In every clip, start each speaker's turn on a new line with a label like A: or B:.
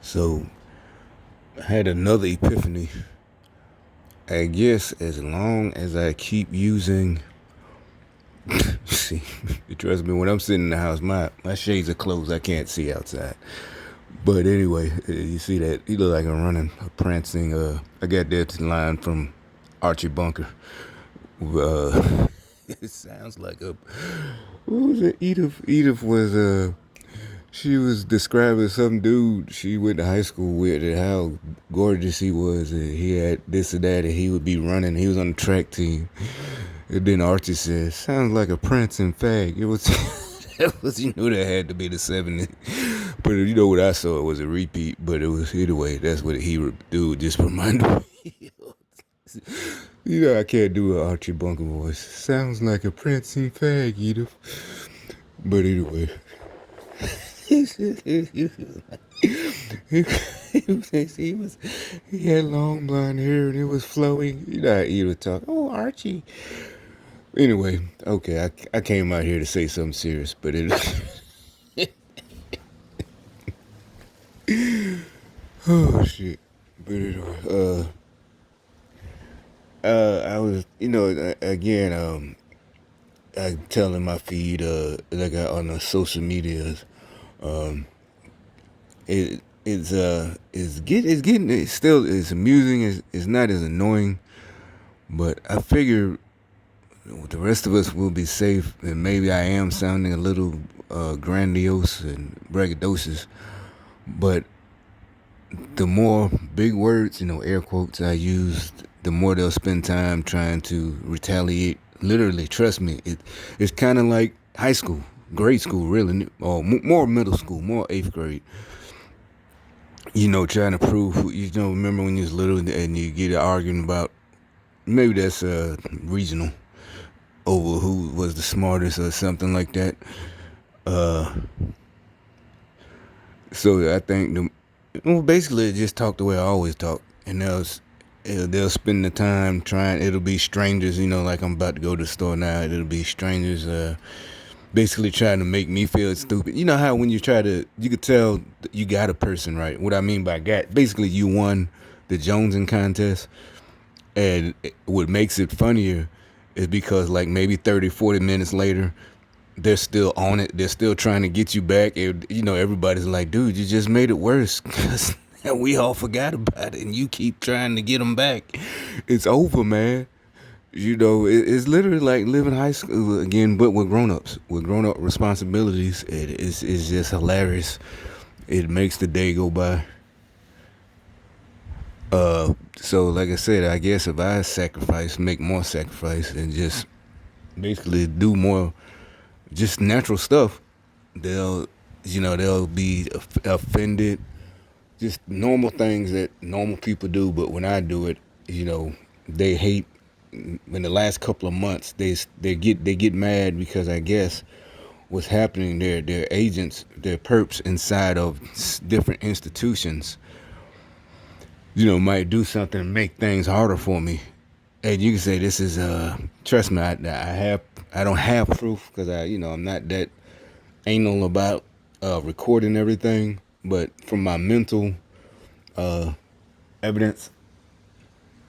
A: So I had another epiphany. I guess as long as I keep using, see, trust me, when I'm sitting in the house, my shades are closed. I can't see outside. But anyway, you see that? He look like I'm running, a prancing. I got that line from Archie Bunker. It sounds like a. What was it? Edith was she was describing some dude she went to high school with and how gorgeous he was, and he had this and that, and he would be running. He was on the track team, and then Archie said, "Sounds like a prancing fag." It was that was you knew that had to be the '70s, but you know what I saw it was a repeat. But it was anyway. That's what he would do. Just reminded me. You know I can't do an Archie Bunker voice. Sounds like a prancing fag, Edith. But anyway. he was he had long blonde hair and it was flowing. You know how Edith talk. Oh, Archie. Anyway, okay, I came out here to say something serious, but it. Oh shit. But anyway, I was, again, I telling my feed, like on the social medias, um, it's still it's amusing. It's not as annoying, but I figure the rest of us will be safe, and maybe I am sounding a little grandiose and braggadocious, but the more big words, air quotes I use, the more they'll spend time trying to retaliate. Literally, trust me, it's kind of like high school, grade school, really, or more middle school, more eighth grade. Trying to prove, remember when you was little and you get arguing about, maybe that's regional, over who was the smartest or something like that. Uh, so I think basically just talk the way I always talk, and they'll spend the time trying. It'll be strangers, like I'm about to go to the store now. It'll be strangers, basically trying to make me feel stupid. You know how when you could tell you got a person, right? What I mean by got, basically you won the Jonesing contest, and what makes it funnier is because like maybe 30, 40 minutes later, they're still on it. They're still trying to get you back. And, everybody's like, dude, you just made it worse because we all forgot about it and you keep trying to get them back. It's over, man. It's literally like living high school again, but with grown-ups, with grown-up responsibilities. It's just hilarious. It makes the day go by. So like I said, I guess if I make more sacrifice and just basically do more just natural stuff, they'll be offended. Just normal things that normal people do, but when I do it, they hate. In the last couple of months, they get mad because I guess what's happening, their agents, their perps inside of different institutions, might do something to make things harder for me. And you can say this is trust me, I don't have proof because I'm not that anal about recording everything, but from my mental evidence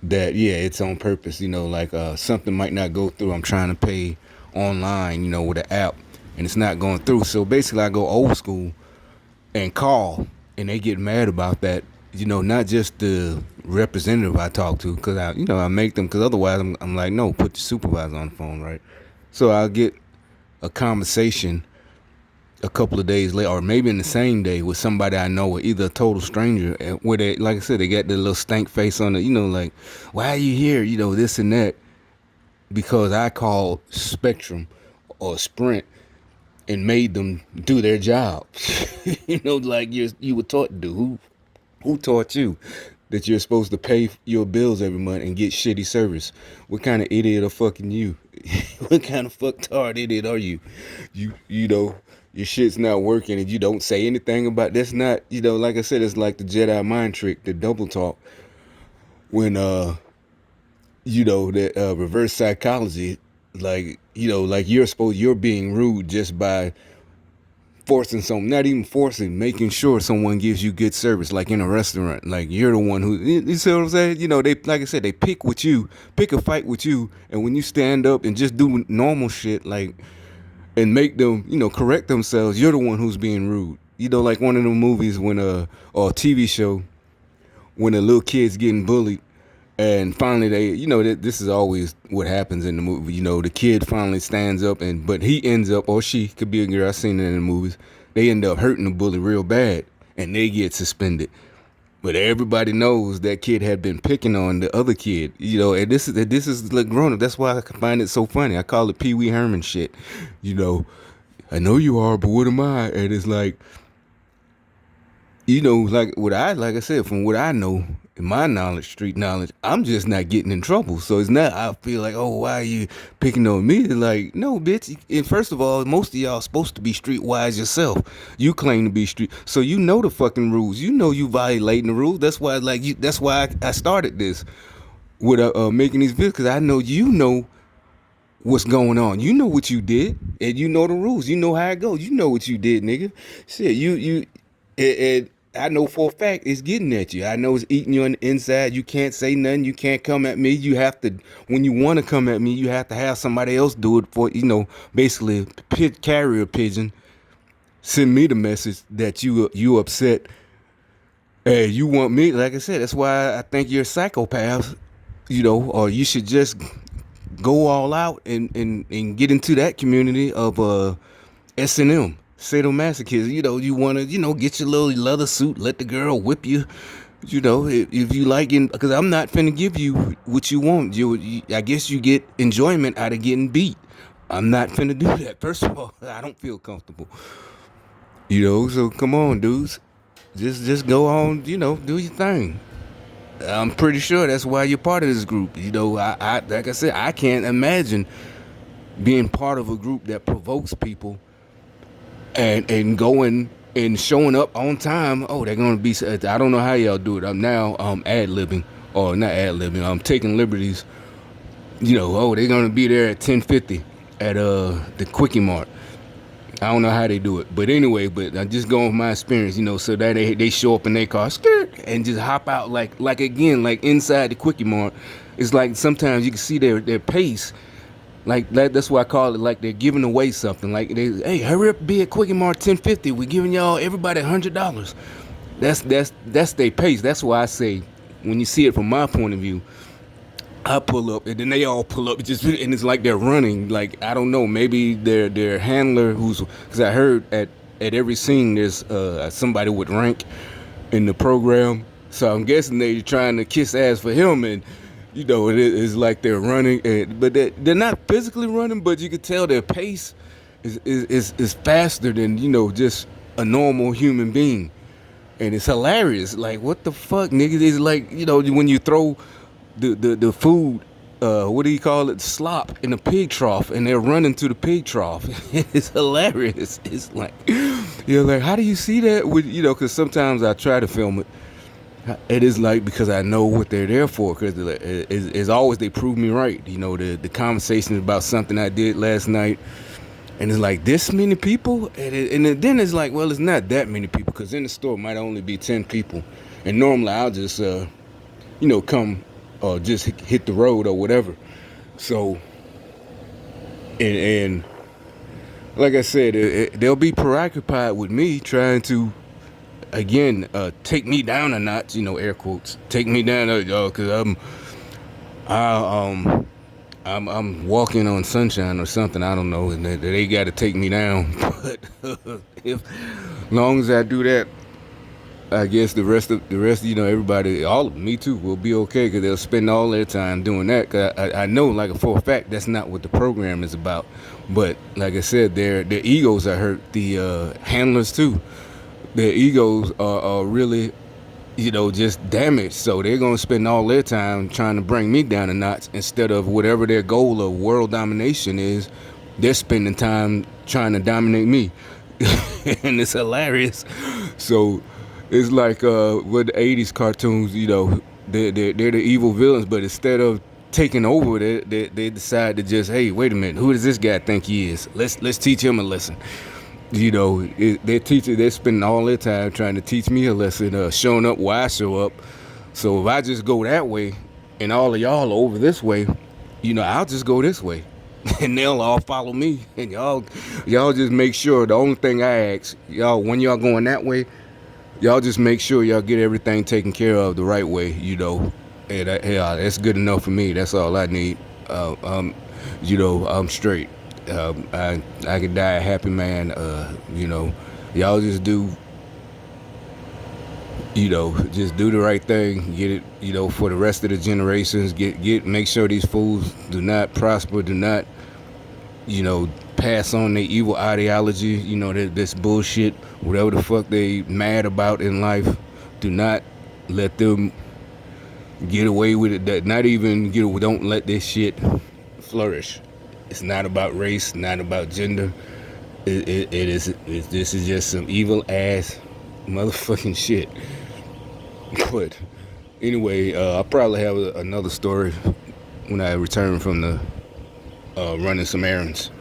A: that yeah, it's on purpose. Like something might not go through. I'm trying to pay online, with an app, and it's not going through. So basically, I go old school and call, and they get mad about that. Not just the representative I talk to, because I make them, because otherwise I'm like, no, put the supervisor on the phone, right? So I'll get a conversation a couple of days later, or maybe in the same day, with somebody I know, or either a total stranger, where they, like I said, they got the little stank face on it, like, why are you here? This and that, because I called Spectrum or Sprint and made them do their job. Like you were taught to do. Who taught you that you're supposed to pay your bills every month and get shitty service? What kind of idiot are fucking you? What kind of fucktard idiot are you? Your shit's not working and you don't say anything about that's not, like I said, it's like the Jedi mind trick, the double talk. When that reverse psychology, like, like you're being rude just by forcing something, not even forcing, making sure someone gives you good service, like in a restaurant. Like you're the one who, you see what I'm saying? You know, they, like I said, they pick a fight with you, and when you stand up and just do normal shit, like, and make them, you know, correct themselves, you're the one who's being rude. You know, like one of the movies when or a TV show when a little kid's getting bullied, and finally they, you know, this is always what happens in the movie. You know, the kid finally stands up, but he ends up, or she could be a girl. I've seen it in the movies. They end up hurting the bully real bad, and they get suspended. But everybody knows that kid had been picking on the other kid. You know, and this is like grown up. That's why I find it so funny. I call it Pee Wee Herman shit. You know, I know you are, but what am I? And it's like, you know, like I said, from what I know, in my knowledge, street knowledge, I'm just not getting in trouble. So it's not, I feel like, oh, why are you picking on me? It's like, no, bitch. And first of all, most of y'all supposed to be streetwise yourself. You claim to be street, so you know the fucking rules. You know you violating the rules. That's why, like, that's why I started this with making these videos, because I know you know what's going on. You know what you did, and you know the rules. You know how it goes. You know what you did, nigga. Shit, and I know for a fact it's getting at you. I know it's eating you on the inside. You can't say nothing. You can't come at me. You have to, when you want to come at me, you have to have somebody else do it for, you know, basically carrier pigeon. Send me the message that you upset. Hey, you want me, like I said, that's why I think you're a psychopath, you know, or you should just go all out and get into that community of S&M, sadomasochism. You know, you want to, you know, get your little leather suit, let the girl whip you. You know, if you like it, because I'm not finna give you what you want. I guess you get enjoyment out of getting beat. I'm not finna do that. First of all, I don't feel comfortable. You know, so come on, dudes. Just go on, you know, do your thing. I'm pretty sure that's why you're part of this group. You know, I like I said, I can't imagine being part of a group that provokes people and going and showing up on time. Oh, they're gonna be. I don't know how y'all do it. I'm now ad libbing, or not ad libbing. I'm taking liberties. You know, oh, they're gonna be there at 10:50 at the Quickie Mart. I don't know how they do it, but anyway, but I'm just going with my experience, you know, so that they show up in their car, skirt, and just hop out like again, like inside the Quickie Mart. It's like sometimes you can see their pace, like that. That's why I call it like they're giving away something. Like hey, hurry up, be at Quickie Mart 10:50. We're giving y'all everybody $100. That's their pace. That's why I say when you see it from my point of view, I pull up and then they all pull up, just and it's like they're running. Like I don't know, maybe their handler because I heard at every scene there's somebody with rank in the program, so I'm guessing they're trying to kiss ass for him, and you know it's like they're running, but they're not physically running, but you can tell their pace is faster than, you know, just a normal human being, and it's hilarious. Like what the fuck, nigga? It's like, you know, when you throw the food, what do you call it, slop in a pig trough, and they're running to the pig trough. It's hilarious. It's like, you're like, how do you see that? With, you know, because sometimes I try to film it. It is like, because I know what they're there for, because it's always they prove me right. You know, the conversation about something I did last night, and it's like this many people, and then it's like, well, it's not that many people, because in the store might only be 10 people, and normally I'll just you know, come or just hit the road or whatever. So, and like I said, they'll be preoccupied with me trying to, again, take me down a notch, you know, air quotes, take me down, because I'm walking on sunshine or something. I don't know, and they got to take me down. But if long as I do that, I guess the rest, you know, everybody, all of me too, will be okay, because they'll spend all their time doing that. Cause I know, like, for a fact, that's not what the program is about. But like I said, their egos are hurt. The handlers too. Their egos are really, you know, just damaged. So they're gonna spend all their time trying to bring me down a notch, instead of whatever their goal of world domination is. They're spending time trying to dominate me, and it's hilarious. So. It's like with the 80s cartoons, you know, they're the evil villains, but instead of taking over, they decide to just, hey, wait a minute, who does this guy think he is? Let's teach him a lesson. They're spending all their time trying to teach me a lesson, showing up where I show up. So if I just go that way, and all of y'all are over this way, I'll just go this way, and they'll all follow me. And y'all just make sure. The only thing I ask y'all, when y'all going that way, y'all just make sure y'all get everything taken care of the right way. And that's good enough for me. That's all I need. I'm straight. I could die a happy man. Y'all just just do the right thing. Get it, for the rest of the generations. Make sure these fools do not prosper. Do not, pass on their evil ideology. This bullshit, whatever the fuck they mad about in life. Do not let them get away with it. Not even don't let this shit flourish. It's not about race, not about gender. This is just some evil ass motherfucking shit. But anyway, I'll probably have another story when I return from the running some errands.